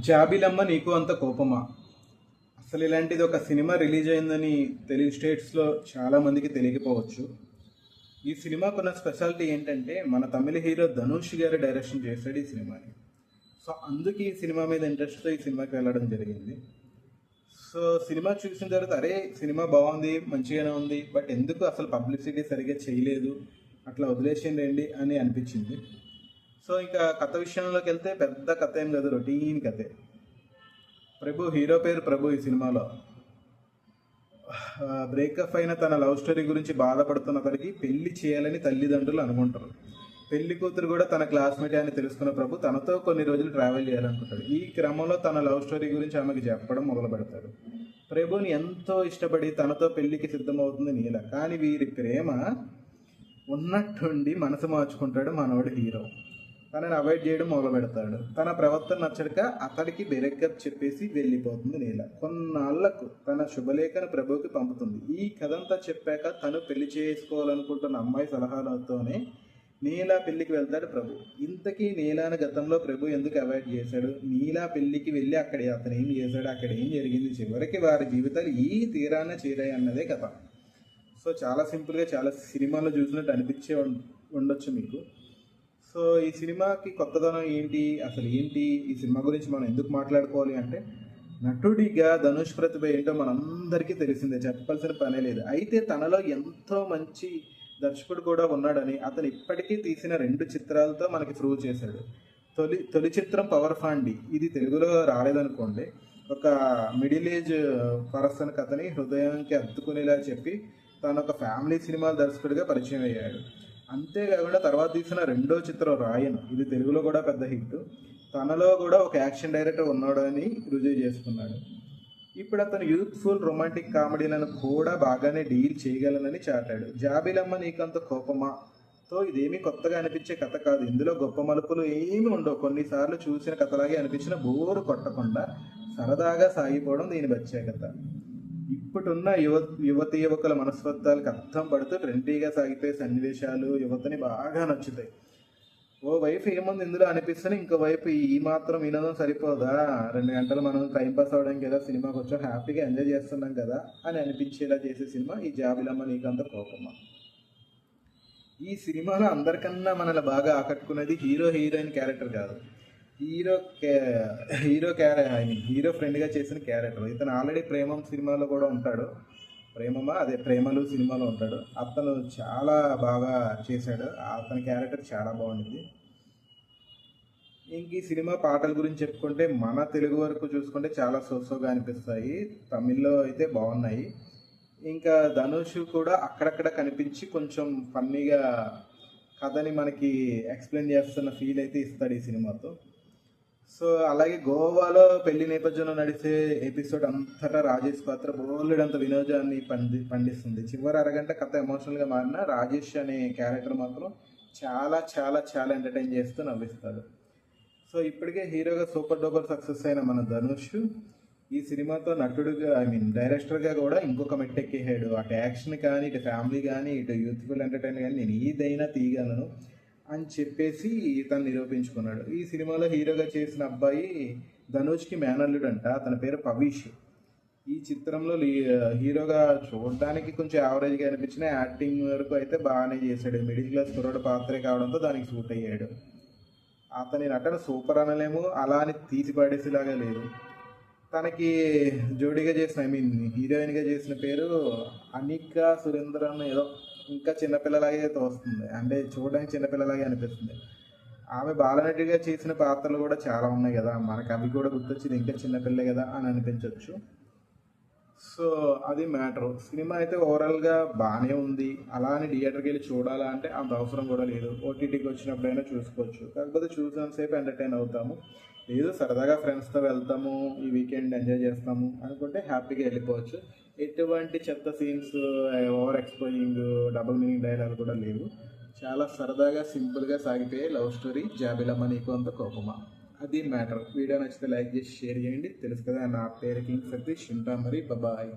జాబిలమ్మ నీకు అంత కోపమా? అసలు ఇలాంటిది ఒక సినిమా రిలీజ్ అయిందని తెలుగు స్టేట్స్లో చాలామందికి తెలియకపోవచ్చు. ఈ సినిమాకున్న స్పెషాలిటీ ఏంటంటే మన తమిళ హీరో ధనుష్ గారు డైరెక్షన్ చేశాడు ఈ సినిమాని. సో అందుకే ఈ సినిమా మీద ఇంట్రెస్ట్తో ఈ సినిమాకి వెళ్ళడం జరిగింది. సో సినిమా చూసిన తర్వాత అరే సినిమా బాగుంది, మంచిగానే ఉంది, బట్ ఎందుకు అసలు పబ్లిసిటీ సరిగ్గా చేయలేదు, అట్లా వదిలేసిండండి అని అనిపించింది. సో ఇంకా కథ విషయంలోకి వెళ్తే పెద్ద కథ ఏం కాదు, రొటీన్ కథే. హీరో పేరు ప్రభు. ఈ సినిమాలో బ్రేకప్ అయిన తన లవ్ స్టోరీ గురించి బాధపడుతున్న అతడికి పెళ్లి చేయాలని తల్లిదండ్రులు అనుకుంటారు. పెళ్లి కూతురు కూడా తన క్లాస్మేట్ అని తెలుసుకున్న ప్రభు తనతో కొన్ని రోజులు ట్రావెల్ చేయాలనుకుంటాడు. ఈ క్రమంలో తన లవ్ స్టోరీ గురించి ఆమెకు చెప్పడం మొదలు పెడతాడు. ప్రభుని ఎంతో ఇష్టపడి తనతో పెళ్లికి సిద్ధమవుతుంది నీల. కానీ వీరి ప్రేమ ఉన్నట్టుండి మనసు మార్చుకుంటాడు మనోడు హీరో. తనని అవాయిడ్ చేయడం మొదలు పెడతాడు. తన ప్రవర్తన నచ్చక అతడికి బ్రేకప్ చెప్పేసి వెళ్ళిపోతుంది నీల. కొన్నాళ్లకు తన శుభలేఖను ప్రభుకి పంపుతుంది. ఈ కథంతా చెప్పాక తను పెళ్లి చేసుకోవాలనుకుంటున్న అమ్మాయి సలహాలతోనే నీలా పెళ్లికి వెళ్తాడు ప్రభు. ఇంతకీ నీలాను గతంలో ప్రభు ఎందుకు అవాయిడ్ చేశాడు? నీలా పెళ్లికి వెళ్ళి అక్కడ అతను ఏం చేశాడు, అక్కడ ఏం జరిగింది, చివరికి వారి జీవితాలు ఈ తీరాన చేరాయి అన్నదే కథ. సో చాలా సింపుల్గా చాలా సినిమాలో చూసినట్టు అనిపించే ఉండొచ్చు మీకు. సో ఈ సినిమాకి కొత్తదనం ఏంటి, అసలు ఏంటి, ఈ సినిమా గురించి మనం ఎందుకు మాట్లాడుకోవాలి అంటే, నటుడిగా ధనుష్ ప్రతిభ ఏంటో మనందరికీ తెలిసిందే, చెప్పాల్సిన పనే లేదు. అయితే తనలో ఎంతో మంచి దర్శకుడు కూడా ఉన్నాడని అతను ఇప్పటికీ తీసిన 2 చిత్రాలతో మనకి ప్రూవ్ చేశాడు. తొలి చిత్రం పవర్ ఫాండి. ఇది తెలుగులో రాలేదనుకోండి. ఒక మిడిల్ ఏజ్ పర్సన్ కథని హృదయానికి అద్దుకునేలా చెప్పి తను ఒక ఫ్యామిలీ సినిమాల దర్శకుడిగా పరిచయం అయ్యాడు. అంతేకాకుండా తర్వాత తీసిన 2వ చిత్రం రాయన్. ఇది తెలుగులో కూడా పెద్ద హిట్. తనలో కూడా ఒక యాక్షన్ డైరెక్టర్ ఉన్నాడు అని రుజువు చేసుకున్నాడు. ఇప్పుడు అతను యూత్ఫుల్ రొమాంటిక్ కామెడీలను కూడా బాగానే డీల్ చేయగలనని చాటాడు. జాబిలమ్మ నీకంత కోపమా తో ఇదేమీ కొత్తగా అనిపించే కథ కాదు. ఇందులో గొప్ప మలుపులు ఏమీ ఉండవు. కొన్నిసార్లు చూసిన కథలాగే అనిపించిన బోరు కొట్టకుండా సరదాగా సాగిపోవడం దీని ప్రత్యేకత. ఇప్పుడున్న యువతి యువకుల మనస్తత్వాలకు అర్థం పడుతూ ట్రెండీగా సాగిపోయే సన్నివేశాలు యువతని బాగా నచ్చుతాయి. ఓ వైపు ఏముంది ఇందులో అనిపిస్తుంది, ఇంకో వైపు ఈ మాత్రం వినోదం సరిపోదా, 2 గంటలు మనం టైంపాస్ అవడానికి కదా సినిమాకి వచ్చాం, హ్యాపీగా ఎంజాయ్ చేస్తున్నాం కదా అని అనిపించేలా చేసే సినిమా ఈ జాబిలమ్మ నీకంత కోపమా. ఈ సినిమాలో అందరికన్నా మనల్ని బాగా ఆకట్టుకున్నది హీరో హీరోయిన్ క్యారెక్టర్ కాదు, హీరో ఫ్రెండ్గా చేసిన క్యారెక్టర్. ఇతను ఆల్రెడీ ప్రేమం సినిమాలో కూడా ఉంటాడు, ప్రేమలు సినిమాలో ఉంటాడు. అతను చాలా బాగా చేశాడు, అతని క్యారెక్టర్ చాలా బాగుంది. ఇంక ఈ సినిమా పాటల గురించి చెప్పుకుంటే మన తెలుగు వరకు చూసుకుంటే చాలా సోసోగా అనిపిస్తాయి, తమిళ్లో అయితే బాగున్నాయి. ఇంకా ధనుష్ కూడా అక్కడక్కడ కనిపించి కొంచెం ఫన్నీగా కథని మనకి ఎక్స్ప్లెయిన్ చేస్తున్న ఫీల్ అయితే ఇస్తాడు ఈ సినిమాతో. సో అలాగే గోవాలో పెళ్లి నేపథ్యంలో నడిచే ఎపిసోడ్ అంతటా రాజేష్ పాత్ర బోలెడంత వినోదాన్ని పండిస్తుంది. చివరి అరగంట కథ ఎమోషనల్గా మారిన రాజేష్ అనే క్యారెక్టర్ మాత్రం చాలా చాలా చాలా ఎంటర్టైన్ చేస్తూ నవ్విస్తాడు. సో ఇప్పటికే హీరోగా సూపర్ డూపర్ సక్సెస్ అయిన మన ధనుష్ ఈ సినిమాతో నటుడుగా డైరెక్టర్గా కూడా ఇంకొక మెట్టెక్కేసాడు. అటు యాక్షన్ కానీ, ఇటు ఫ్యామిలీ కానీ, ఇటు యూత్ఫుల్ ఎంటర్టైన్ కానీ నేను ఏదైనా తీయగలను అని చెప్పేసి తను నిరూపించుకున్నాడు. ఈ సినిమాలో హీరోగా చేసిన అబ్బాయి ధనుష్కి మేనల్లుడు అంట, తన పేరు పవీష్. ఈ చిత్రంలో హీరోగా చూడడానికి కొంచెం యావరేజ్గా అనిపించిన, యాక్టింగ్ వరకు అయితే బాగానే చేశాడు. మిడిల్ క్లాస్ కుర్రాడు పాత్రే కావడంతో దానికి సూట్ అయ్యాడు. అతని నటన సూపర్ అనలేము, అలా అని తీసి పడేసేలాగా లేదు. తనకి జోడీగా చేసిన హీరోయిన్గా చేసిన పేరు అనికా సురేంద్రన్ ఏదో, ఇంకా చిన్నపిల్లలాగే తోస్తుంది, అంటే చూడడానికి చిన్నపిల్లలాగే అనిపిస్తుంది. ఆమె బాలనటిగా చేసిన పాత్రలు కూడా చాలా ఉన్నాయి కదా, మనకు అవి కూడా గుర్తొచ్చింది, ఇంకా చిన్నపిల్లే కదా అని అనిపించవచ్చు. సో అది మ్యాటర్. సినిమా అయితే ఓవరాల్గా బాగానే ఉంది. అలా అని థియేటర్కి వెళ్ళి చూడాలా అంటే అంత అవసరం కూడా లేదు, ఓటీటీకి వచ్చినప్పుడైనా చూసుకోవచ్చు. కాకపోతే చూసినంతసేపు ఎంటర్టైన్ అవుతాము. లేదు సరదాగా ఫ్రెండ్స్తో వెళ్తాము, ఈ వీకెండ్ ఎంజాయ్ చేస్తాము అనుకుంటే హ్యాపీగా వెళ్ళిపోవచ్చు. ఎటువంటి చెత్త scenes, over exposing, double meaning dialogue కూడా లేవు. చాలా సరదాగా సింపుల్గా సాగిపోయే లవ్ స్టోరీ జాబిలమ్మ నీకు అంత కోపమా. అది మ్యాటర్. వీడియో నచ్చితే లైక్ చేసి షేర్ చేయండి. తెలుసు కదా, నా పేరు కింగ్ సతీష్. ఉంటాం మరి, బాయ్.